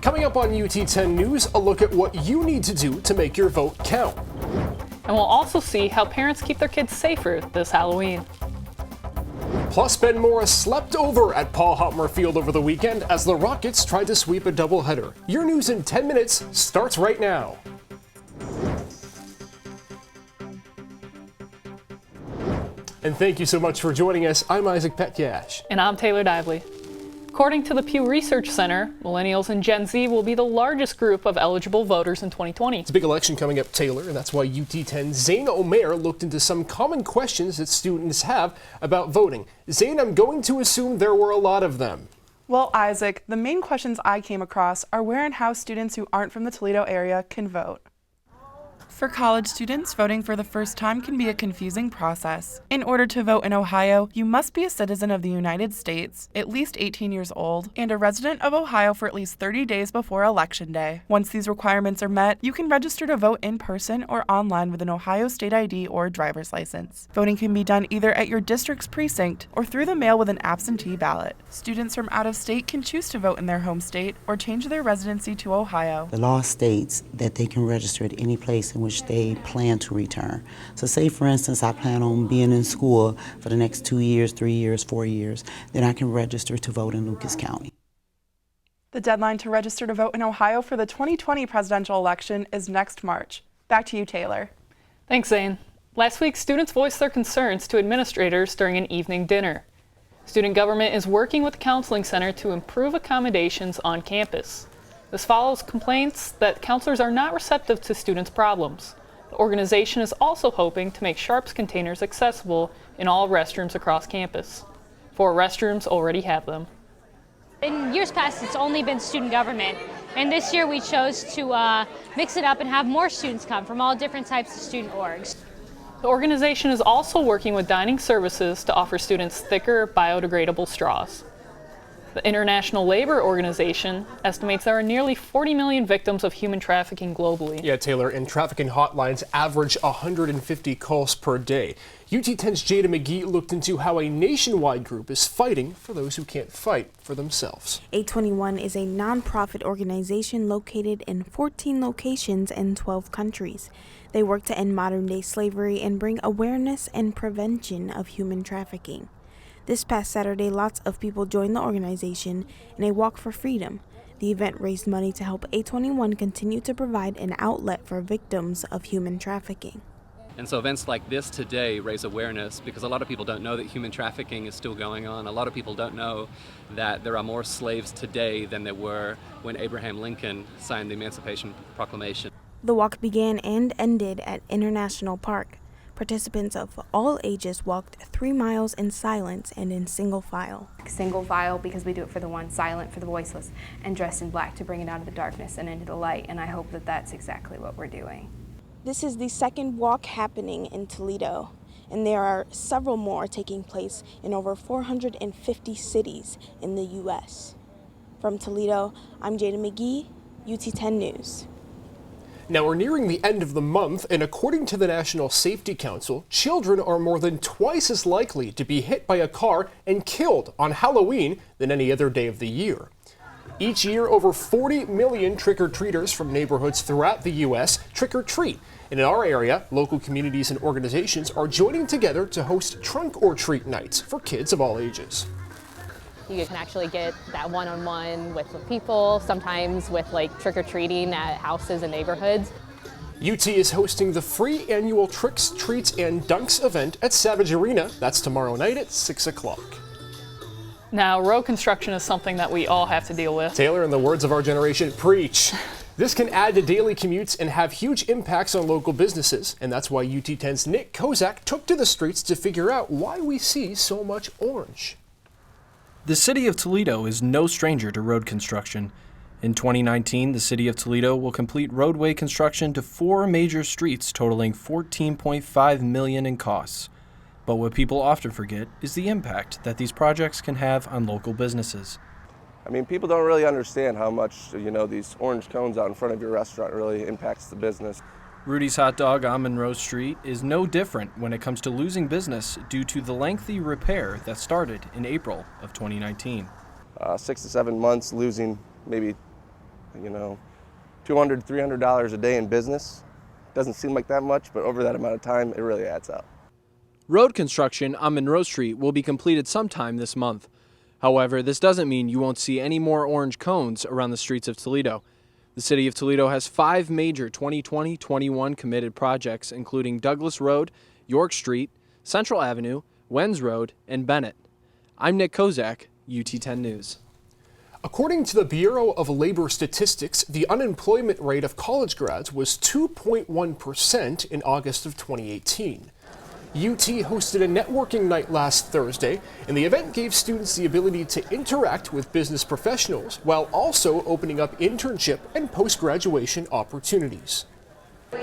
Coming up on UT10 News, a look at what you need to do to make your vote count. And we'll also see how parents keep their kids safer this Halloween. Plus, Ben Morris slept over at Paul Hotmer Field over the weekend as the Rockets tried to sweep a doubleheader. Your news in 10 minutes starts right now. And thank you so much for joining us. I'm Isaac Petyash. And I'm Taylor Dively. According to the Pew Research Center, millennials and Gen Z will be the largest group of eligible voters in 2020. It's a big election coming up, Taylor, and that's why UT10's Zane Omer looked into some common questions that students have about voting. Zane, I'm going to assume there were a lot of them. Well, Isaac, the main questions I came across are where and how students who aren't from the Toledo area can vote. For college students, voting for the first time can be a confusing process. In order to vote in Ohio, you must be a citizen of the United States, at least 18 years old, and a resident of Ohio for at least 30 days before Election Day. Once these requirements are met, you can register to vote in person or online with an Ohio state ID or driver's license. Voting can be done either at your district's precinct or through the mail with an absentee ballot. Students from out of state can choose to vote in their home state or change their residency to Ohio. The law states that they can register at any place in which they plan to return. So say, for instance, I plan on being in school for the next 2 years, 3 years, 4 years, then I can register to vote in Lucas County. The deadline to register to vote in Ohio for the 2020 presidential election is next March. Back to you, Taylor. Thanks, Zane. Last week, students voiced their concerns to administrators during an evening dinner. Student government is working with the counseling center to improve accommodations on campus. This follows complaints that counselors are not receptive to students' problems. The organization is also hoping to make Sharps containers accessible in all restrooms across campus. 4 restrooms already have them. In years past, it's only been student government, and this year we chose to mix it up and have more students come from all different types of student orgs. The organization is also working with dining services to offer students thicker, biodegradable straws. The International Labor Organization estimates there are nearly 40 million victims of human trafficking globally. Yeah, Taylor, and trafficking hotlines average 150 calls per day. UT10's Jada McGee looked into how a nationwide group is fighting for those who can't fight for themselves. 821 is a nonprofit organization located in 14 locations in 12 countries. They work to end modern-day slavery and bring awareness and prevention of human trafficking. This past Saturday, lots of people joined the organization in a walk for freedom. The event raised money to help 821 continue to provide an outlet for victims of human trafficking. And so events like this today raise awareness because a lot of people don't know that human trafficking is still going on. A lot of people don't know that there are more slaves today than there were when Abraham Lincoln signed the Emancipation Proclamation. The walk began and ended at International Park. Participants of all ages walked 3 miles in silence and in single file. Single file because we do it for the one, silent for the voiceless, and dressed in black to bring it out of the darkness and into the light, and I hope that that's exactly what we're doing. This is the second walk happening in Toledo, and there are several more taking place in over 450 cities in the U.S. From Toledo, I'm Jada McGee, UT10 News. Now, we're nearing the end of the month, and according to the National Safety Council, children are more than twice as likely to be hit by a car and killed on Halloween than any other day of the year. Each year, over 40 million trick-or-treaters from neighborhoods throughout the U.S. trick-or-treat. And in our area, local communities and organizations are joining together to host trunk-or-treat nights for kids of all ages. You can actually get that one-on-one with the people, sometimes with like trick-or-treating at houses and neighborhoods. UT is hosting the free annual Tricks, Treats, and Dunks event at Savage Arena. That's tomorrow night at 6 o'clock. Now, road construction is something that we all have to deal with. Taylor, in the words of our generation, preach. This can add to daily commutes and have huge impacts on local businesses. And that's why UT10's Nick Kozak took to the streets to figure out why we see so much orange. The city of Toledo is no stranger to road construction. In 2019, the city of Toledo will complete roadway construction to 4 major streets totaling $14.5 million in costs. But what people often forget is the impact that these projects can have on local businesses. I mean, people don't really understand how much, these orange cones out in front of your restaurant really impacts the business. Rudy's Hot Dog on Monroe Street is no different when it comes to losing business due to the lengthy repair that started in April of 2019. 6 to 7 months losing maybe you know, $200, $300 a day in business. Doesn't seem like that much, but over that amount of time, it really adds up. Road construction on Monroe Street will be completed sometime this month. However, this doesn't mean you won't see any more orange cones around the streets of Toledo. The City of Toledo has 5 major 2020-21 committed projects, including Douglas Road, York Street, Central Avenue, Wenz Road, and Bennett. I'm Nick Kozak, UT10 News. According to the Bureau of Labor Statistics, the unemployment rate of college grads was 2.1% in August of 2018. UT hosted a networking night last Thursday, and the event gave students the ability to interact with business professionals while also opening up internship and post-graduation opportunities.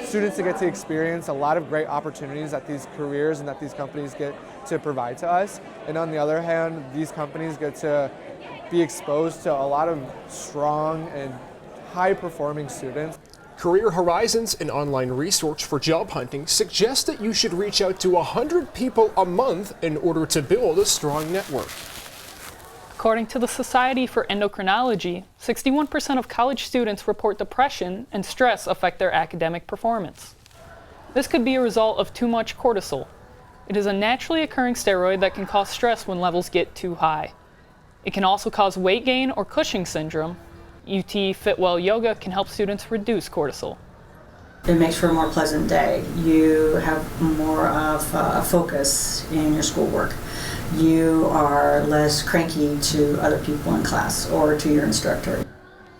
Students get to experience a lot of great opportunities that these careers and that these companies get to provide to us. And on the other hand, these companies get to be exposed to a lot of strong and high-performing students. Career Horizons, an online resource for job hunting, suggests that you should reach out to 100 people a month in order to build a strong network. According to the Society for Endocrinology, 61% of college students report depression and stress affect their academic performance. This could be a result of too much cortisol. It is a naturally occurring steroid that can cause stress when levels get too high. It can also cause weight gain or Cushing syndrome. UT Fitwell Yoga can help students reduce cortisol. It makes for a more pleasant day. You have more of a focus in your schoolwork. You are less cranky to other people in class or to your instructor.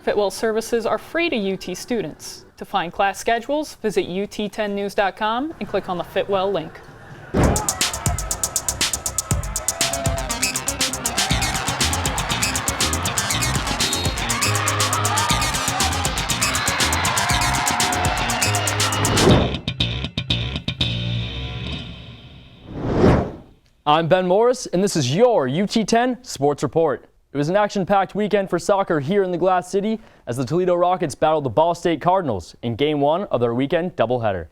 Fitwell services are free to UT students. To find class schedules, visit ut10news.com and click on the Fitwell link. I'm Ben Morris, and this is your UT10 Sports Report. It was an action-packed weekend for soccer here in the Glass City as the Toledo Rockets battled the Ball State Cardinals in Game 1 of their weekend doubleheader.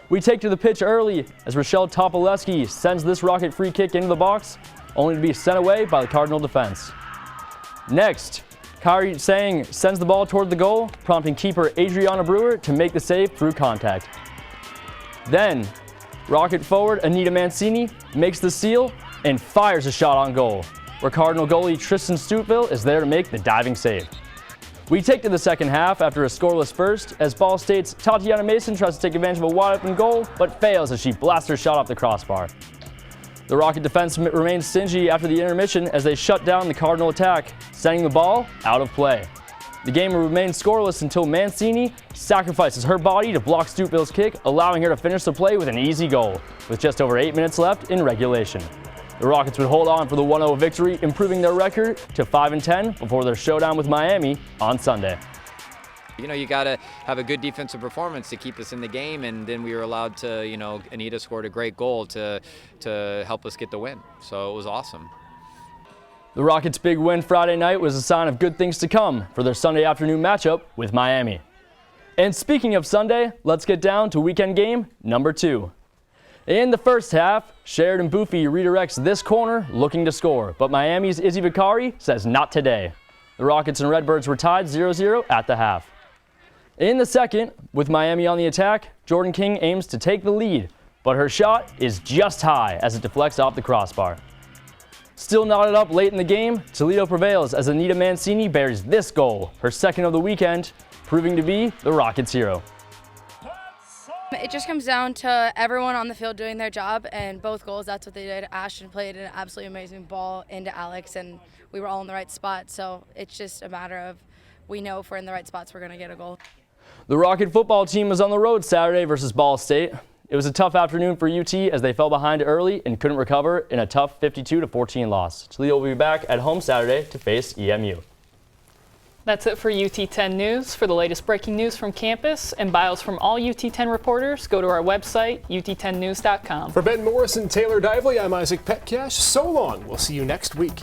We take to the pitch early as Rochelle Topoleski sends this Rocket free kick into the box, only to be sent away by the Cardinal defense. Next, Kyrie Sang sends the ball toward the goal, prompting keeper Adriana Brewer to make the save through contact. Then, Rocket forward Anita Mancini makes the seal and fires a shot on goal, where Cardinal goalie Tristan Stoutville is there to make the diving save. We take to the second half after a scoreless first as Ball State's Tatiana Mason tries to take advantage of a wide open goal, but fails as she blasts her shot off the crossbar. The Rocket defense remains stingy after the intermission as they shut down the Cardinal attack, sending the ball out of play. The game will remain scoreless until Mancini sacrifices her body to block Stoutville's kick, allowing her to finish the play with an easy goal, with just over 8 minutes left in regulation. The Rockets would hold on for the 1-0 victory, improving their record to 5-10 before their showdown with Miami on Sunday. You know, you got to have a good defensive performance to keep us in the game, and then we were allowed to, you know, Anita scored a great goal to help us get the win. So it was awesome. The Rockets' big win Friday night was a sign of good things to come for their Sunday afternoon matchup with Miami. And speaking of Sunday, let's get down to weekend game number 2. In the first half, Sheridan Boofy redirects this corner looking to score, but Miami's Izzy Vicari says not today. The Rockets and Redbirds were tied 0-0 at the half. In the second, with Miami on the attack, Jordan King aims to take the lead, but her shot is just high as it deflects off the crossbar. Still knotted up late in the game, Toledo prevails as Anita Mancini buries this goal, her second of the weekend, proving to be the Rockets' hero. It just comes down to everyone on the field doing their job, and both goals, that's what they did. Ashton played an absolutely amazing ball into Alex, and we were all in the right spot, so it's just a matter of we know if we're in the right spots, we're going to get a goal. The Rocket football team was on the road Saturday versus Ball State. It was a tough afternoon for UT as they fell behind early and couldn't recover in a tough 52-14 loss. Toledo will be back at home Saturday to face EMU. That's it for UT10 News. For the latest breaking news from campus and bios from all UT10 reporters, go to our website, ut10news.com. For Ben Morris and Taylor Dively, I'm Isaac Petcash. So long. We'll see you next week.